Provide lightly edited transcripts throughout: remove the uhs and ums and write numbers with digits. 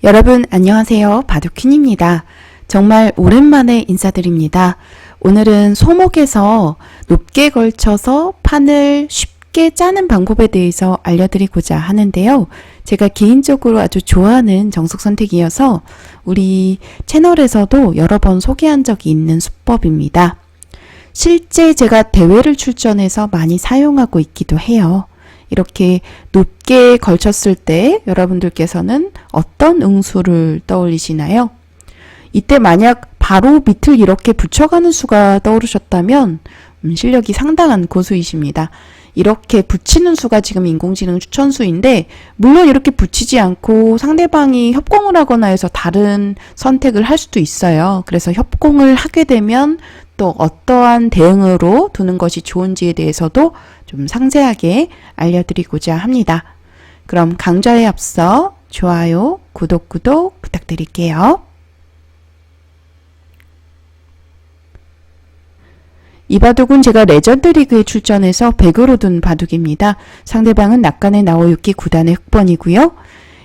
여러분 안녕하세요. 바둑퀸입니다. 정말 오랜만에 인사드립니다. 오늘은 소목에서 높게 걸쳐서 판을 쉽게 짜는 방법에 대해서 알려드리고자 하는데요. 제가 개인적으로 아주 좋아하는 정석 선택이어서 우리 채널에서도 여러 번 소개한 적이 있는 수법입니다. 실제 제가 대회를 출전해서 많이 사용하고 있기도 해요. 이렇게 높게 걸쳤을 때 여러분들께서는 어떤 응수를 떠올리시나요? 이때 만약 바로 밑을 이렇게 붙여가는 수가 떠오르셨다면 실력이 상당한 고수이십니다. 이렇게 붙이는 수가 지금 인공지능 추천수인데 물론 이렇게 붙이지 않고 상대방이 협공을 하거나 해서 다른 선택을 할 수도 있어요. 그래서 협공을 하게 되면 또 어떠한 대응으로 두는 것이 좋은지에 대해서도 좀 상세하게 알려드리고자 합니다. 그럼 강좌에 앞서 좋아요, 구독 부탁드릴게요. 이 바둑은 제가 레전드 리그에 출전해서 100으로 둔 바둑입니다. 상대방은 낙간의 나오 6기 9단의 흑번이고요.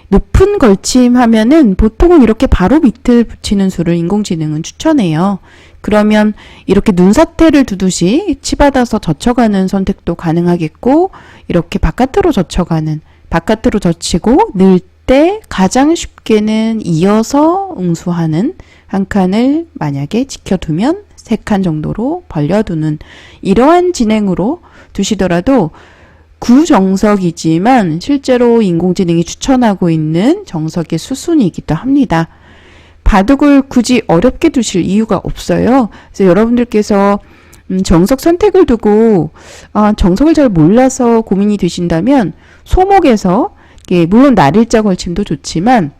높은 걸침 하면은 보통은 이렇게 바로 밑을 붙이는 수를 인공지능은 추천해요. 그러면 이렇게 눈사태를 두듯이 치받아서 젖혀가는 선택도 가능하겠고, 이렇게 바깥으로 젖히고 늘 때 가장 쉽게는 이어서 응수하는 한 칸을 만약에 지켜두면 3칸 정도로 벌려두는 이러한 진행으로 두시더라도 구정석이지만 실제로 인공지능이 추천하고 있는 정석의 수순이기도 합니다. 바둑을 굳이 어렵게 두실 이유가 없어요. 그래서 여러분들께서 정석 선택을 두고 정석을 잘 몰라서 고민이 되신다면 소목에서 물론 날일자 걸침도 좋지만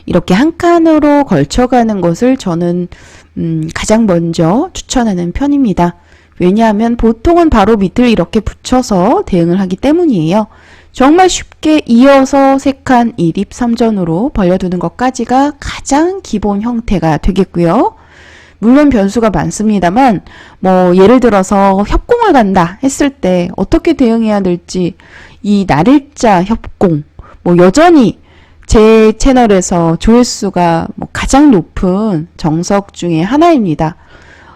이렇게 한 칸으로 걸쳐가는 것을 저는 가장 먼저 추천하는 편입니다. 왜냐하면 보통은 바로 밑을 이렇게 붙여서 대응을 하기 때문이에요. 정말 쉽게 이어서 3칸 1입 3전으로 벌려두는 것까지가 가장 기본 형태가 되겠고요. 물론 변수가 많습니다만 예를 들어서 협공을 간다 했을 때 어떻게 대응해야 될지 이 날일자 협공 여전히 제 채널에서 조회수가 가장 높은 정석 중에 하나입니다.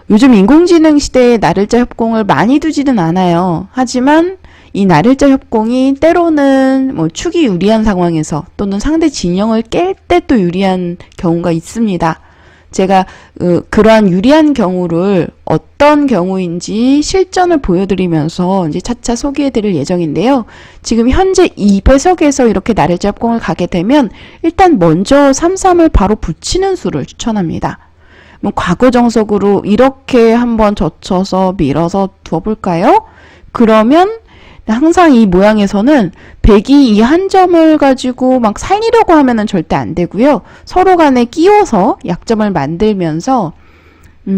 요즘 인공지능 시대에 날일자 협공을 많이 두지는 않아요. 하지만 이 날일자 협공이 때로는 축이 유리한 상황에서 또는 상대 진영을 깰 때 또 유리한 경우가 있습니다. 제가 그러한 유리한 경우를 어떤 경우인지 실전을 보여드리면서 이제 차차 소개해드릴 예정인데요. 지금 현재 이 배석에서 이렇게 날일자 협공을 가게 되면 일단 먼저 3-3을 바로 붙이는 수를 추천합니다. 과거 정석으로 이렇게 한번 젖혀서 밀어서 두어볼까요? 그러면 항상 이 모양에서는 백이 이 한 점을 가지고 막 살리려고 하면은 절대 안 되고요. 서로 간에 끼워서 약점을 만들면서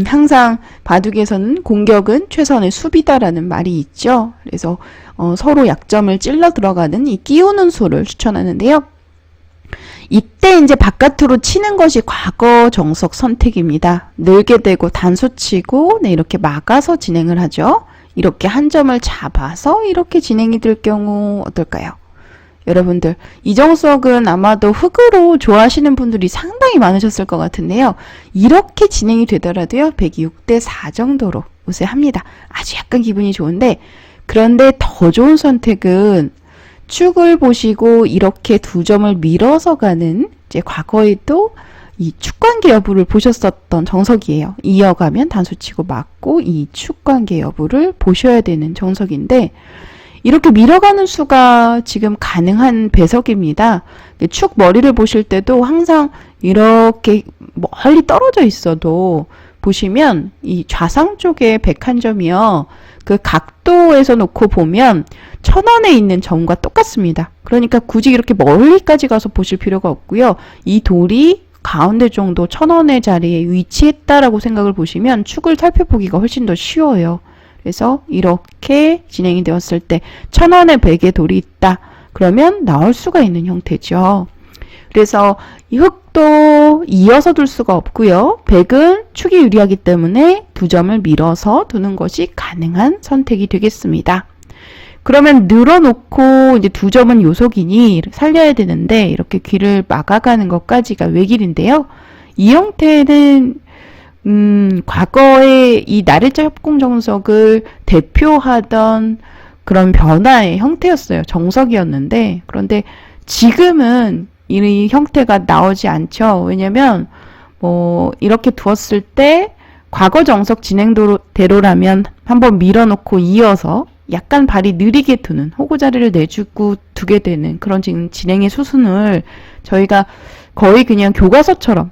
항상 바둑에서는 공격은 최선의 수비다라는 말이 있죠. 그래서 서로 약점을 찔러 들어가는 이 끼우는 수를 추천하는데요. 이때 이제 바깥으로 치는 것이 과거 정석 선택입니다. 늘게 되고 단수 치고 이렇게 막아서 진행을 하죠. 이렇게 한 점을 잡아서 이렇게 진행이 될 경우 어떨까요? 여러분들 이 정석은 아마도 흑으로 좋아하시는 분들이 상당히 많으셨을 것 같은데요. 이렇게 진행이 되더라도요. 106대 4 정도로 우세합니다. 아주 약간 기분이 좋은데 그런데 더 좋은 선택은 축을 보시고 이렇게 2점을 밀어서 가는 이제 과거에도 이 축관계 여부를 보셨었던 정석이에요. 이어가면 단수치고 맞고 이 축관계 여부를 보셔야 되는 정석인데 이렇게 밀어가는 수가 지금 가능한 배석입니다. 축 머리를 보실 때도 항상 이렇게 멀리 떨어져 있어도 보시면 이 좌상 쪽에 101점이요. 그 각도에서 놓고 보면 천원에 있는 점과 똑같습니다. 그러니까 굳이 이렇게 멀리까지 가서 보실 필요가 없고요. 이 돌이 가운데 정도 천원의 자리에 위치했다라고 생각을 보시면 축을 살펴보기가 훨씬 더 쉬워요. 그래서 이렇게 진행이 되었을 때 천원의 백의 돌이 있다. 그러면 나올 수가 있는 형태죠. 그래서 이 흑도 이어서 둘 수가 없고요. 백은 축이 유리하기 때문에 2점을 밀어서 두는 것이 가능한 선택이 되겠습니다. 그러면 늘어놓고 이제 2점은 요속이니 살려야 되는데 이렇게 귀를 막아가는 것까지가 외길인데요. 이 형태는 과거에 이 나래자 협공 정석을 대표하던 그런 변화의 형태였어요. 정석이었는데 그런데 지금은 이 형태가 나오지 않죠. 왜냐면 이렇게 두었을 때 과거 정석 진행대로라면 한번 밀어놓고 이어서 약간 발이 느리게 두는 호구자리를 내주고 두게 되는 그런 진행의 수순을 저희가 거의 그냥 교과서처럼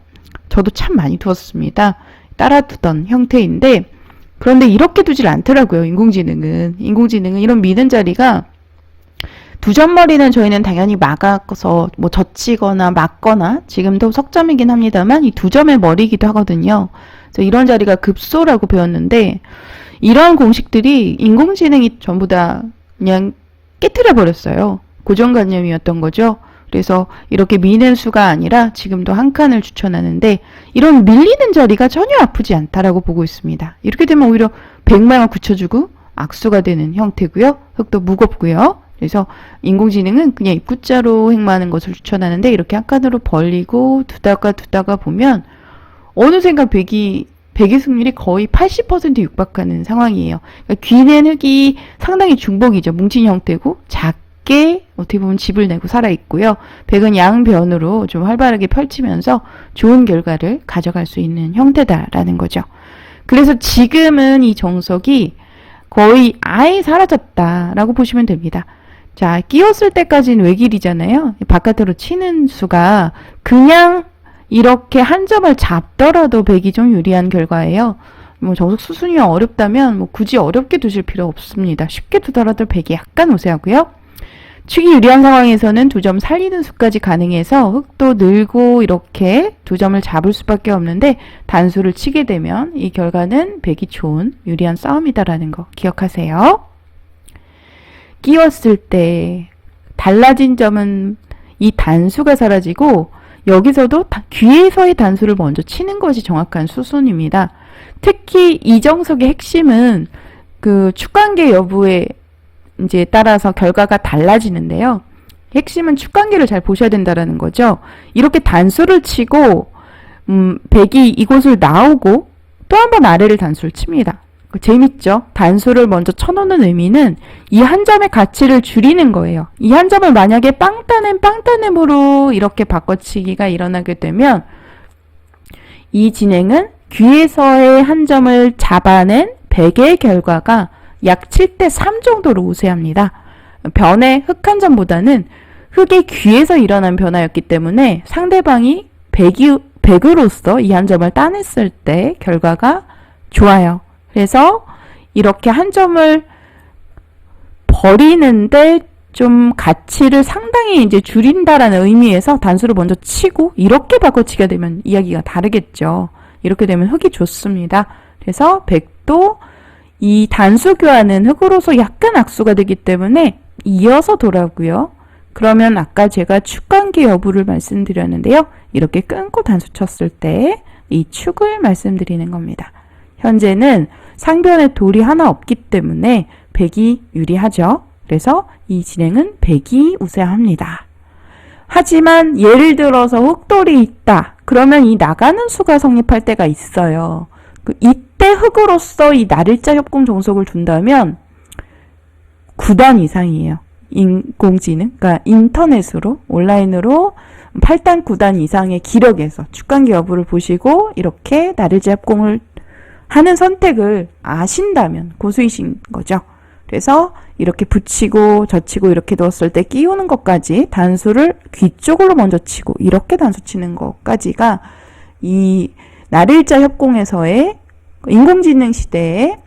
저도 참 많이 두었습니다. 따라두던 형태인데 그런데 이렇게 두질 않더라고요. 인공지능은 이런 미는 자리가 2점 머리는 저희는 당연히 막아서 젖히거나 막거나 지금도 석점이긴 합니다만 이 2점의 머리이기도 하거든요. 그래서 이런 자리가 급소라고 배웠는데 이러한 공식들이 인공지능이 전부 다 그냥 깨트려 버렸어요. 고정관념이었던 거죠. 그래서 이렇게 미는 수가 아니라 지금도 한 칸을 추천하는데 이런 밀리는 자리가 전혀 아프지 않다라고 보고 있습니다. 이렇게 되면 오히려 백망을 굳혀주고 악수가 되는 형태고요. 흙도 무겁고요. 그래서 인공지능은 그냥 입구자로 행마하는 것을 추천하는데 이렇게 한 칸으로 벌리고 두다가 보면 어느샌가 백의 승률이 거의 80% 육박하는 상황이에요. 그러니까 귀는 흙이 상당히 중복이죠. 뭉친 형태고 작게 어떻게 보면 집을 내고 살아있고요. 백은 양변으로 좀 활발하게 펼치면서 좋은 결과를 가져갈 수 있는 형태다라는 거죠. 그래서 지금은 이 정석이 거의 아예 사라졌다라고 보시면 됩니다. 자, 끼웠을 때까지는 외길이잖아요. 바깥으로 치는 수가 그냥 이렇게 한 점을 잡더라도 백이 좀 유리한 결과예요. 정석 수순이 어렵다면 굳이 어렵게 두실 필요 없습니다. 쉽게 두더라도 백이 약간 우세하고요. 축이 유리한 상황에서는 2점 살리는 수까지 가능해서 흙도 늘고 이렇게 2점을 잡을 수밖에 없는데 단수를 치게 되면 이 결과는 백이 좋은 유리한 싸움이다라는 거 기억하세요. 끼웠을 때 달라진 점은 이 단수가 사라지고 여기서도 귀에서의 단수를 먼저 치는 것이 정확한 수순입니다. 특히 이 정석의 핵심은 그 축관계 여부에 이제 따라서 결과가 달라지는데요. 핵심은 축관계를 잘 보셔야 된다라는 거죠. 이렇게 단수를 치고 백이 이곳을 나오고 또 한 번 아래를 단수를 칩니다. 재밌죠? 단수를 먼저 쳐놓는 의미는 이 한 점의 가치를 줄이는 거예요. 이 한 점을 만약에 빵따냄으로 이렇게 바꿔치기가 일어나게 되면 이 진행은 귀에서의 한 점을 잡아낸 백의 결과가 약 7대3 정도로 우세합니다. 변의 흙 한 점보다는 흙의 귀에서 일어난 변화였기 때문에 상대방이 백으로서 이 한 점을 따냈을 때 결과가 좋아요. 그래서 이렇게 한 점을 버리는데 좀 가치를 상당히 이제 줄인다라는 의미에서 단수를 먼저 치고 이렇게 바꿔치기가 되면 이야기가 다르겠죠. 이렇게 되면 흙이 좋습니다. 그래서 백도 이 단수 교환은 흙으로서 약간 악수가 되기 때문에 이어서 돌아오고요. 그러면 아까 제가 축관계 여부를 말씀드렸는데요. 이렇게 끊고 단수 쳤을 때 이 축을 말씀드리는 겁니다. 현재는 상변에 돌이 하나 없기 때문에 백이 유리하죠. 그래서 이 진행은 백이 우세합니다. 하지만 예를 들어서 흙돌이 있다. 그러면 이 나가는 수가 성립할 때가 있어요. 이때 흙으로서 이 나릴자 협공 정석을 둔다면 9단 이상이에요. 인공지능, 그러니까 인터넷으로 온라인으로 8단 9단 이상의 기력에서 축관계 여부를 보시고 이렇게 나릴자 협공을 하는 선택을 아신다면 고수이신 거죠. 그래서 이렇게 붙이고 젖히고 이렇게 넣었을 때 끼우는 것까지 단수를 귀 쪽으로 먼저 치고 이렇게 단수 치는 것까지가 이 나릴자 협공에서의 인공지능 시대에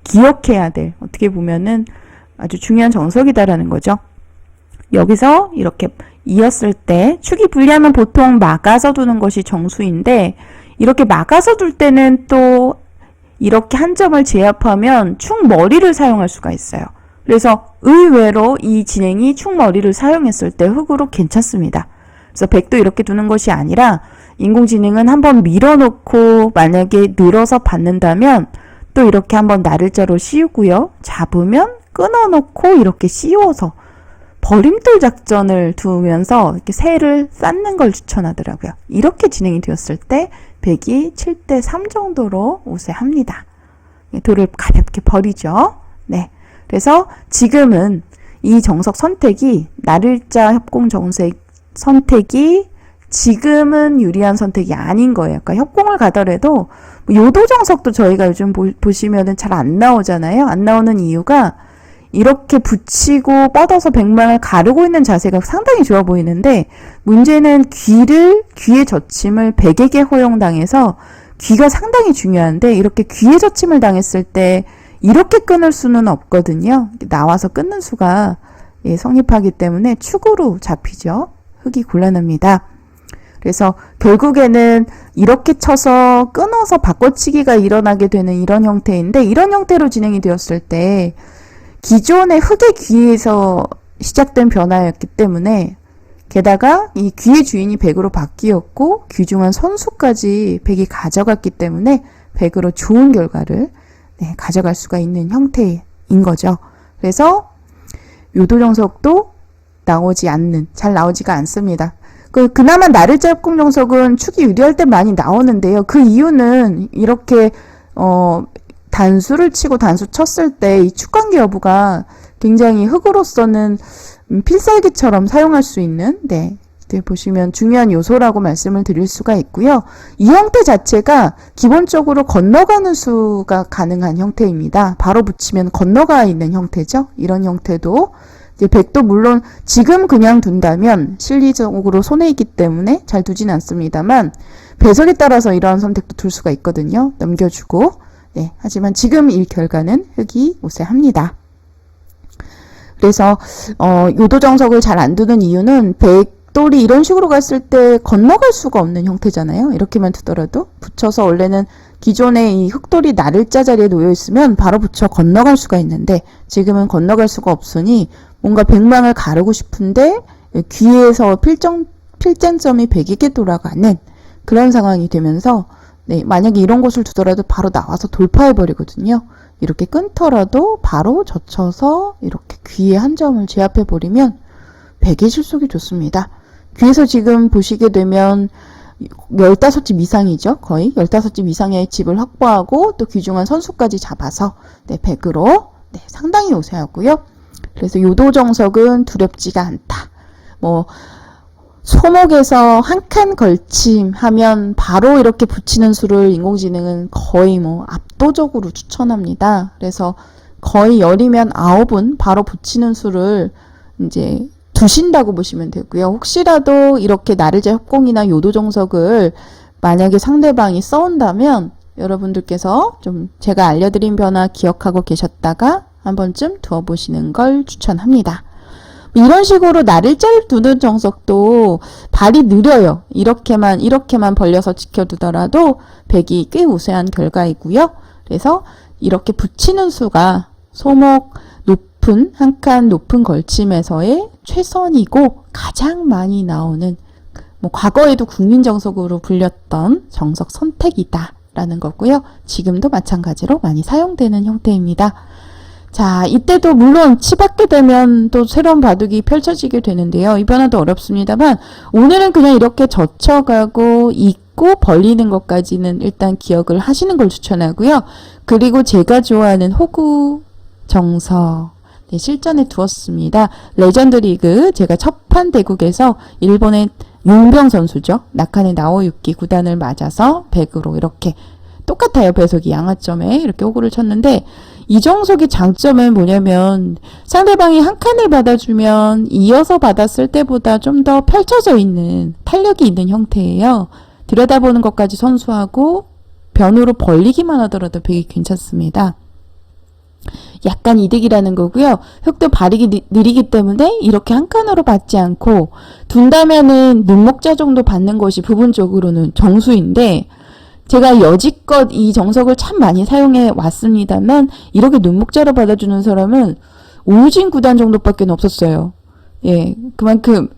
기억해야 될 어떻게 보면은 아주 중요한 정석이다라는 거죠. 여기서 이렇게 이었을 때 축이 불리하면 보통 막아서 두는 것이 정수인데 이렇게 막아서 둘 때는 또 이렇게 한 점을 제압하면 축 머리를 사용할 수가 있어요. 그래서 의외로 이 진행이 축 머리를 사용했을 때 흙으로 괜찮습니다. 그래서 백도 이렇게 두는 것이 아니라 인공지능은 한번 밀어놓고 만약에 늘어서 받는다면 또 이렇게 한번 나를자로 씌우고요. 잡으면 끊어놓고 이렇게 씌워서 버림돌 작전을 두면서 이렇게 새를 쌓는 걸 추천하더라고요. 이렇게 진행이 되었을 때 백이 7대 3 정도로 우세합니다. 돌을 가볍게 버리죠. 네. 그래서 지금은 이 정석 선택이 나를자 협공 정색 선택이 지금은 유리한 선택이 아닌 거예요. 그러니까 협공을 가더라도 요도 정석도 저희가 요즘 보시면은 잘 안 나오잖아요. 안 나오는 이유가 이렇게 붙이고 뻗어서 백망을 가르고 있는 자세가 상당히 좋아 보이는데 문제는 귀의 젖힘을 백에게 허용당해서 귀가 상당히 중요한데 이렇게 귀의 젖힘을 당했을 때 이렇게 끊을 수는 없거든요. 나와서 끊는 수가 성립하기 때문에 축으로 잡히죠. 흙이 곤란합니다. 그래서 결국에는 이렇게 쳐서 끊어서 바꿔치기가 일어나게 되는 이런 형태인데 이런 형태로 진행이 되었을 때 기존의 흙의 귀에서 시작된 변화였기 때문에 게다가 이 귀의 주인이 백으로 바뀌었고 귀중한 선수까지 백이 가져갔기 때문에 백으로 좋은 결과를 가져갈 수가 있는 형태인 거죠. 그래서 요도정석도 잘 나오지가 않습니다. 그나마 나를자 협공 정석은 축이 유리할 때 많이 나오는데요. 그 이유는 이렇게 단수를 치고 단수 쳤을 때 이 축관계 여부가 굉장히 흙으로서는 필살기처럼 사용할 수 있는 보시면 중요한 요소라고 말씀을 드릴 수가 있고요. 이 형태 자체가 기본적으로 건너가는 수가 가능한 형태입니다. 바로 붙이면 건너가 있는 형태죠. 이런 형태도 이제 백도 물론 지금 그냥 둔다면 실리적으로 손해이기 때문에 잘 두진 않습니다만 배석에 따라서 이러한 선택도 둘 수가 있거든요. 넘겨주고 하지만 지금 이 결과는 흙이 우세합니다. 그래서 요도정석을 잘 안 두는 이유는 백돌이 이런 식으로 갔을 때 건너갈 수가 없는 형태잖아요. 이렇게만 두더라도 붙여서 원래는 기존에 이 흙돌이 나를자 자리에 놓여 있으면 바로 붙여 건너갈 수가 있는데 지금은 건너갈 수가 없으니 뭔가 백망을 가르고 싶은데 귀에서 필쟁점이 백에게 돌아가는 그런 상황이 되면서 만약에 이런 곳을 두더라도 바로 나와서 돌파해버리거든요. 이렇게 끊더라도 바로 젖혀서 이렇게 귀에 한 점을 제압해버리면 백의 실속이 좋습니다. 귀에서 지금 보시게 되면 15집 이상이죠. 거의 15집 이상의 집을 확보하고 또 귀중한 선수까지 잡아서 백으로 상당히 우세하고요. 그래서 요도정석은 두렵지가 않다. 소목에서 한 칸 걸침하면 바로 이렇게 붙이는 수를 인공지능은 거의 압도적으로 추천합니다. 그래서 거의 10이면 9은 바로 붙이는 수를 이제 두신다고 보시면 되고요. 혹시라도 이렇게 나를자 협공이나 요도정석을 만약에 상대방이 써온다면 여러분들께서 좀 제가 알려드린 변화 기억하고 계셨다가 한 번쯤 두어보시는 걸 추천합니다. 이런 식으로 나를자를 두는 정석도 발이 느려요. 이렇게만 벌려서 지켜두더라도 백이 꽤 우세한 결과이고요. 그래서 이렇게 붙이는 수가 소목 높은 한 칸 높은 걸침에서의 최선이고 가장 많이 나오는 과거에도 국민정석으로 불렸던 정석 선택이다 라는 거고요. 지금도 마찬가지로 많이 사용되는 형태입니다. 자, 이때도 물론 치받게 되면 또 새로운 바둑이 펼쳐지게 되는데요. 이 변화도 어렵습니다만 오늘은 그냥 이렇게 젖혀가고 잇고 벌리는 것까지는 일단 기억을 하시는 걸 추천하고요. 그리고 제가 좋아하는 호구 정석 실전에 두었습니다. 레전드 리그 제가 첫판 대국에서 일본의 용병 선수죠. 낙한의 나오유키 구단을 맞아서 백으로 이렇게 똑같아요. 배석이 양하점에 이렇게 호구를 쳤는데 이 정석의 장점은 뭐냐면 상대방이 한 칸을 받아주면 이어서 받았을 때보다 좀 더 펼쳐져 있는 탄력이 있는 형태예요. 들여다보는 것까지 선수하고 변으로 벌리기만 하더라도 백이 괜찮습니다. 약간 이득이라는 거고요. 흙도 발이 느리기 때문에 이렇게 한 칸으로 받지 않고 둔다면은 눈목자 정도 받는 것이 부분적으로는 정수인데 제가 여지껏 이 정석을 참 많이 사용해 왔습니다만 이렇게 눈목자로 받아주는 사람은 오진 9단 정도밖에 없었어요. 그만큼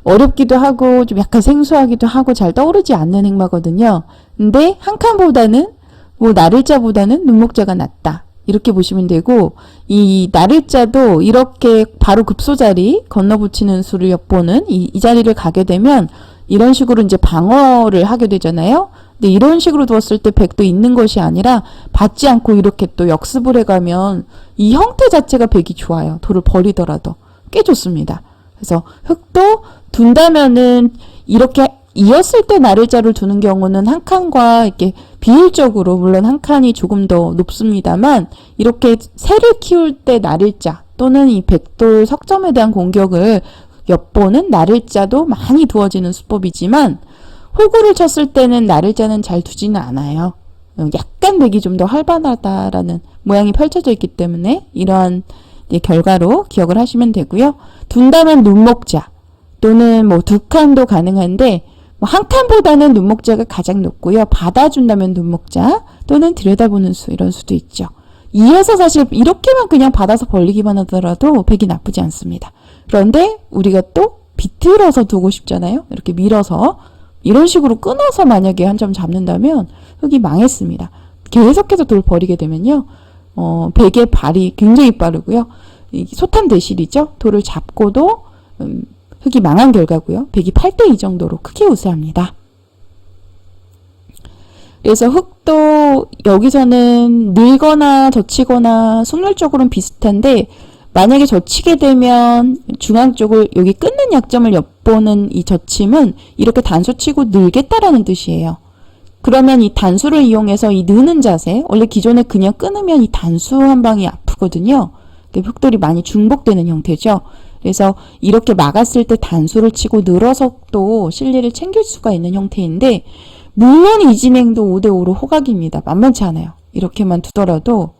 어렵기도 하고 좀 약간 생소하기도 하고 잘 떠오르지 않는 행마거든요. 근데 한 칸보다는 나를자보다는 눈목자가 낫다. 이렇게 보시면 되고, 이 나를자도 이렇게 바로 급소자리 건너붙이는 수를 엿보는 이 자리를 가게 되면 이런 식으로 이제 방어를 하게 되잖아요. 근데 이런 식으로 두었을 때 백도 있는 것이 아니라 받지 않고 이렇게 또 역습을 해가면 이 형태 자체가 백이 좋아요. 돌을 버리더라도 꽤 좋습니다. 그래서 흙도 둔다면은 이렇게 이었을 때 나를자를 두는 경우는 한 칸과 이렇게 비율적으로 물론 한 칸이 조금 더 높습니다만 이렇게 새를 키울 때 나를자 또는 이 백돌 석점에 대한 공격을 엿보는 나를자도 많이 두어지는 수법이지만 호구를 쳤을 때는 나를자는 잘 두지는 않아요. 약간 백이 좀 더 활발하다라는 모양이 펼쳐져 있기 때문에 이러한 결과로 기억을 하시면 되고요. 둔다면 눈목자 또는 뭐 두 칸도 가능한데 한 칸보다는 눈목자가 가장 높고요. 받아준다면 눈목자 또는 들여다보는 수 이런 수도 있죠. 이어서 사실 이렇게만 그냥 받아서 벌리기만 하더라도 백이 나쁘지 않습니다. 그런데 우리가 또 비틀어서 두고 싶잖아요. 이렇게 밀어서 이런 식으로 끊어서 만약에 한 점 잡는다면 흙이 망했습니다. 계속해서 돌 버리게 되면요. 백의 발이 굉장히 빠르고요. 소탄 대실이죠. 돌을 잡고도 흙이 망한 결과고요. 백이 8대2 정도로 크게 우세합니다. 그래서 흙도 여기서는 늘거나 젖히거나 속률적으로는 비슷한데 만약에 젖히게 되면 중앙 쪽을 여기 끊는 약점을 엿보는 이 젖힘은 이렇게 단수 치고 늘겠다라는 뜻이에요. 그러면 이 단수를 이용해서 이 느는 자세, 원래 기존에 그냥 끊으면 이 단수 한 방이 아프거든요. 흙돌이 많이 중복되는 형태죠. 그래서 이렇게 막았을 때 단수를 치고 늘어서 또 실리를 챙길 수가 있는 형태인데 물론 이 진행도 5대5로 호각입니다. 만만치 않아요. 이렇게만 두더라도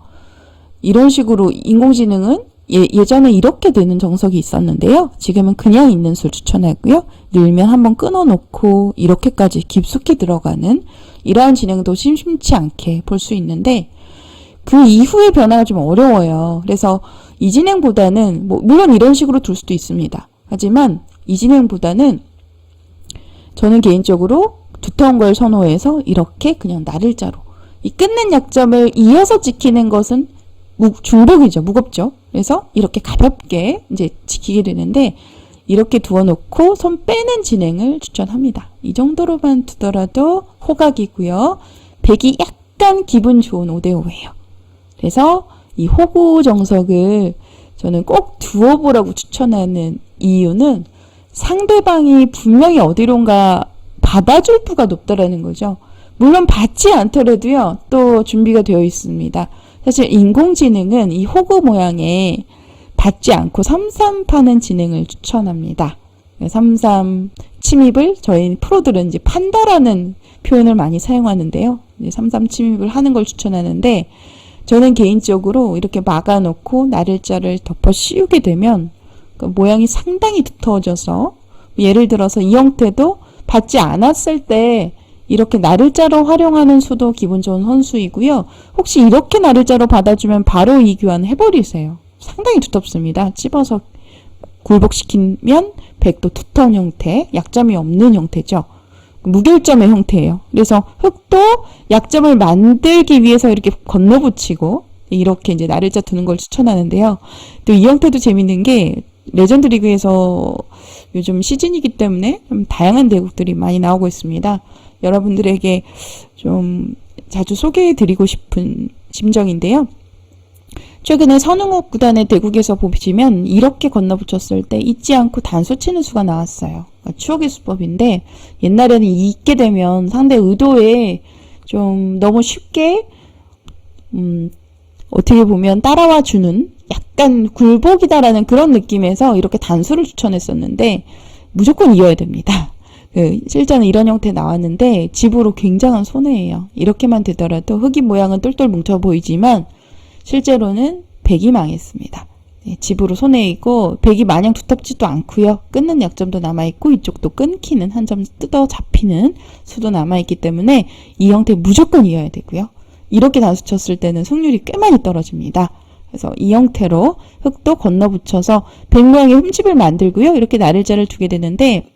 이런 식으로 인공지능은 예전에 이렇게 되는 정석이 있었는데요. 지금은 그냥 있는 술 추천하고요. 늘면 한번 끊어놓고 이렇게까지 깊숙이 들어가는 이러한 진행도 심심치 않게 볼 수 있는데 그 이후의 변화가 좀 어려워요. 그래서 이 진행보다는 물론 이런 식으로 둘 수도 있습니다. 하지만 이 진행보다는 저는 개인적으로 두터운 걸 선호해서 이렇게 그냥 나를자로 이 끊는 약점을 이어서 지키는 것은 중복이죠. 무겁죠. 그래서 이렇게 가볍게 이제 지키게 되는데 이렇게 두어놓고 손 빼는 진행을 추천합니다. 이 정도로만 두더라도 호각이고요. 백이 약간 기분 좋은 5대5예요. 그래서 이 호구 정석을 저는 꼭 두어보라고 추천하는 이유는 상대방이 분명히 어디론가 받아줄 부가 높다라는 거죠. 물론 받지 않더라도요. 또 준비가 되어 있습니다. 사실 인공지능은 이 호구 모양에 받지 않고 3-3 파는 진행을 추천합니다. 3-3 침입을 저희 프로들은 이제 판다라는 표현을 많이 사용하는데요. 3-3 침입을 하는 걸 추천하는데 저는 개인적으로 이렇게 막아놓고 나를자를 덮어 씌우게 되면 그 모양이 상당히 두터워져서 예를 들어서 이 형태도 받지 않았을 때 이렇게 나를자로 활용하는 수도 기분 좋은 선수이고요. 혹시 이렇게 나를자로 받아주면 바로 이 교환 해버리세요. 상당히 두텁습니다. 찝어서 굴복시키면 백도 두터운 형태, 약점이 없는 형태죠. 무결점의 형태예요. 그래서 흙도 약점을 만들기 위해서 이렇게 건너붙이고 이렇게 이제 나를자 두는 걸 추천하는데요. 또 이 형태도 재밌는 게 레전드 리그에서 요즘 시즌이기 때문에 좀 다양한 대국들이 많이 나오고 있습니다. 여러분들에게 좀 자주 소개해드리고 싶은 심정인데요. 최근에 선흥욱 구단의 대국에서 보시면 이렇게 건너붙였을 때 잊지 않고 단수 치는 수가 나왔어요. 그러니까 추억의 수법인데 옛날에는 잊게 되면 상대 의도에 좀 너무 쉽게 어떻게 보면 따라와 주는 약간 굴복이다라는 그런 느낌에서 이렇게 단수를 추천했었는데 무조건 이어야 됩니다. 실제는 이런 형태 나왔는데 집으로 굉장한 손해예요. 이렇게만 되더라도 흙이 모양은 똘똘 뭉쳐 보이지만 실제로는 백이 망했습니다. 집으로 손해이고 백이 마냥 두텁지도 않고요. 끊는 약점도 남아있고 이쪽도 끊기는 한 점 뜯어 잡히는 수도 남아있기 때문에 이 형태 무조건 이어야 되고요. 이렇게 단수 쳤을 때는 승률이 꽤 많이 떨어집니다. 그래서 이 형태로 흙도 건너붙여서 백 모양의 흠집을 만들고요. 이렇게 나를자를 두게 되는데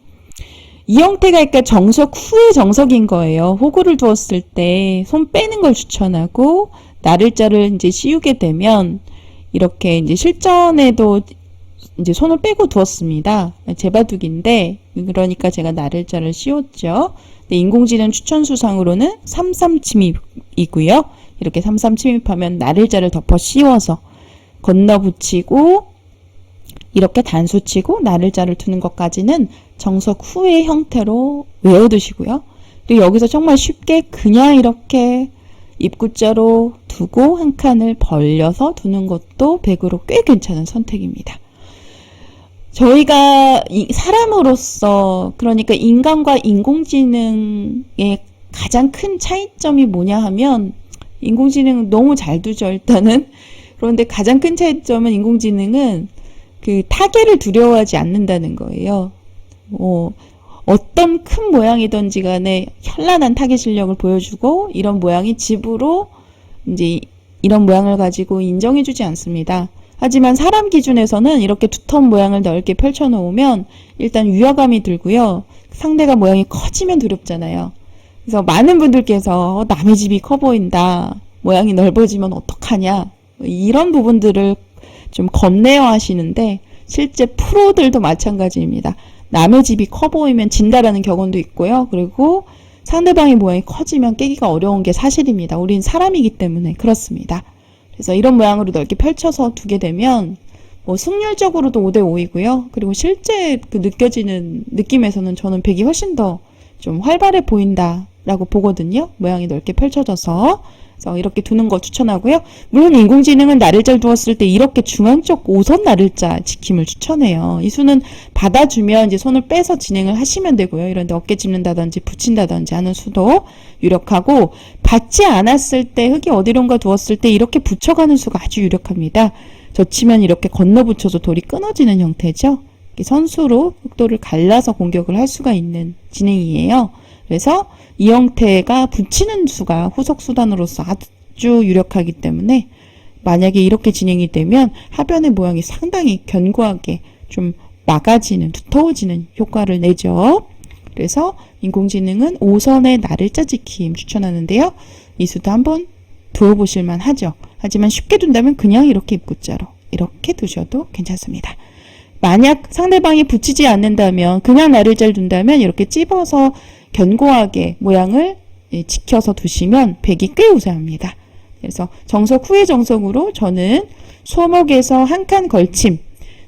이 형태가 그러니까 정석 후의 정석인 거예요. 호구를 두었을 때 손 빼는 걸 추천하고 나를자를 이제 씌우게 되면 이렇게 이제 실전에도 이제 손을 빼고 두었습니다. 재바둑인데 그러니까 제가 나를자를 씌웠죠. 인공지능 추천 수상으로는 33 침입이고요. 이렇게 33 침입하면 나를자를 덮어 씌워서 건너 붙이고 이렇게 단수 치고 나를자를 두는 것까지는 정석 후의 형태로 외워두시고요. 그리고 여기서 정말 쉽게 그냥 이렇게 입구자로 두고 한 칸을 벌려서 두는 것도 백으로 꽤 괜찮은 선택입니다. 저희가 사람으로서 그러니까 인간과 인공지능의 가장 큰 차이점이 뭐냐 하면 인공지능은 너무 잘 두죠 일단은. 그런데 가장 큰 차이점은 인공지능은 그 타겟을 두려워하지 않는다는 거예요. 어떤 큰 모양이든지 간에 현란한 타겟 실력을 보여주고 이런 모양이 집으로 이제 이런 모양을 가지고 인정해주지 않습니다. 하지만 사람 기준에서는 이렇게 두터운 모양을 넓게 펼쳐놓으면 일단 위화감이 들고요. 상대가 모양이 커지면 두렵잖아요. 그래서 많은 분들께서 남의 집이 커 보인다. 모양이 넓어지면 어떡하냐. 이런 부분들을 좀 겁내어 하시는데 실제 프로들도 마찬가지입니다. 남의 집이 커 보이면 진다라는 격언도 있고요. 그리고 상대방의 모양이 커지면 깨기가 어려운 게 사실입니다. 우린 사람이기 때문에 그렇습니다. 그래서 이런 모양으로 넓게 펼쳐서 두게 되면 뭐 승률적으로도 5대5이고요. 그리고 실제 그 느껴지는 느낌에서는 저는 백이 훨씬 더 좀 활발해 보인다라고 보거든요. 모양이 넓게 펼쳐져서. 그래서 이렇게 두는 거 추천하고요. 물론 인공지능은 나를자를 두었을 때 이렇게 중앙 쪽 5선 나를자 지킴을 추천해요. 이 수는 받아주면 이제 손을 빼서 진행을 하시면 되고요. 이런데 어깨 짚는다든지 붙인다든지 하는 수도 유력하고 받지 않았을 때 흙이 어디론가 두었을 때 이렇게 붙여가는 수가 아주 유력합니다. 젖히면 이렇게 건너 붙여서 돌이 끊어지는 형태죠. 선수로 흑돌을 갈라서 공격을 할 수가 있는 진행이에요. 그래서 이 형태가 붙이는 수가 후속 수단으로서 아주 유력하기 때문에 만약에 이렇게 진행이 되면 하변의 모양이 상당히 견고하게 좀 막아지는 두터워지는 효과를 내죠. 그래서 인공지능은 5선의 나를자 지킴 추천하는데요. 이 수도 한번 두어보실만 하죠. 하지만 쉽게 둔다면 그냥 이렇게 입구자로 이렇게 두셔도 괜찮습니다. 만약 상대방이 붙이지 않는다면 그냥 나를자를 둔다면 이렇게 찝어서 견고하게 모양을 지켜서 두시면 백이 꽤 우세합니다. 그래서 정석 후의 정석으로 저는 소목에서 한 칸 걸침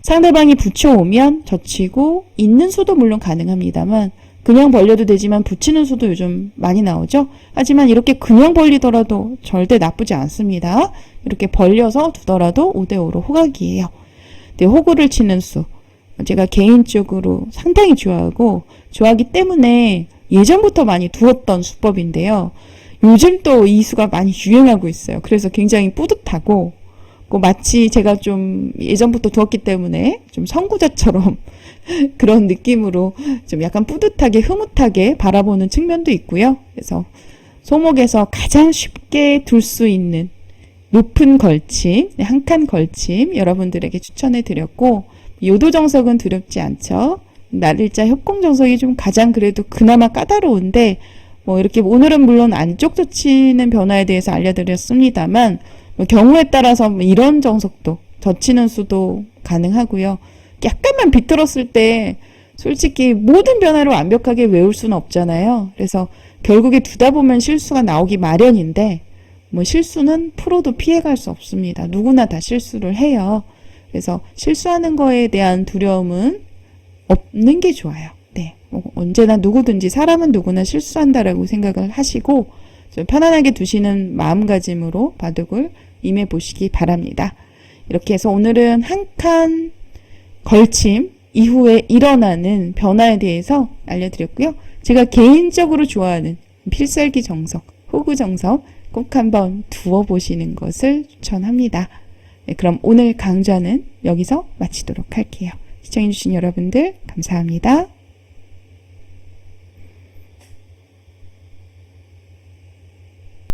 상대방이 붙여오면 젖히고 있는 수도 물론 가능합니다만 그냥 벌려도 되지만 붙이는 수도 요즘 많이 나오죠. 하지만 이렇게 그냥 벌리더라도 절대 나쁘지 않습니다. 이렇게 벌려서 두더라도 5대5로 호각이에요. 네, 호구를 치는 수 제가 개인적으로 상당히 좋아하기 때문에 예전부터 많이 두었던 수법인데요. 요즘 또 이 수가 많이 유행하고 있어요. 그래서 굉장히 뿌듯하고 마치 제가 좀 예전부터 두었기 때문에 좀 선구자처럼 그런 느낌으로 좀 약간 뿌듯하게 흐뭇하게 바라보는 측면도 있고요. 그래서 소목에서 가장 쉽게 둘 수 있는 높은 걸침, 한 칸 걸침 여러분들에게 추천해 드렸고 요도정석은 두렵지 않죠. 나를자 협공정석이 좀 가장 그래도 그나마 까다로운데 뭐 이렇게 오늘은 물론 안쪽 젖히는 변화에 대해서 알려드렸습니다만 경우에 따라서 이런 정석도 젖히는 수도 가능하고요. 약간만 비틀었을 때 솔직히 모든 변화를 완벽하게 외울 수는 없잖아요. 그래서 결국에 두다 보면 실수가 나오기 마련인데 뭐 실수는 프로도 피해갈 수 없습니다. 누구나 다 실수를 해요. 그래서 실수하는 거에 대한 두려움은 없는 게 좋아요. 네, 언제나 누구든지 사람은 누구나 실수한다라고 생각을 하시고 좀 편안하게 두시는 마음가짐으로 바둑을 임해 보시기 바랍니다. 이렇게 해서 오늘은 한 칸 걸침 이후에 일어나는 변화에 대해서 알려드렸고요. 제가 개인적으로 좋아하는 필살기 정석, 호구 정석 꼭 한번 두어보시는 것을 추천합니다. 네, 그럼 오늘 강좌는 여기서 마치도록 할게요. 시청해주신 여러분들 감사합니다.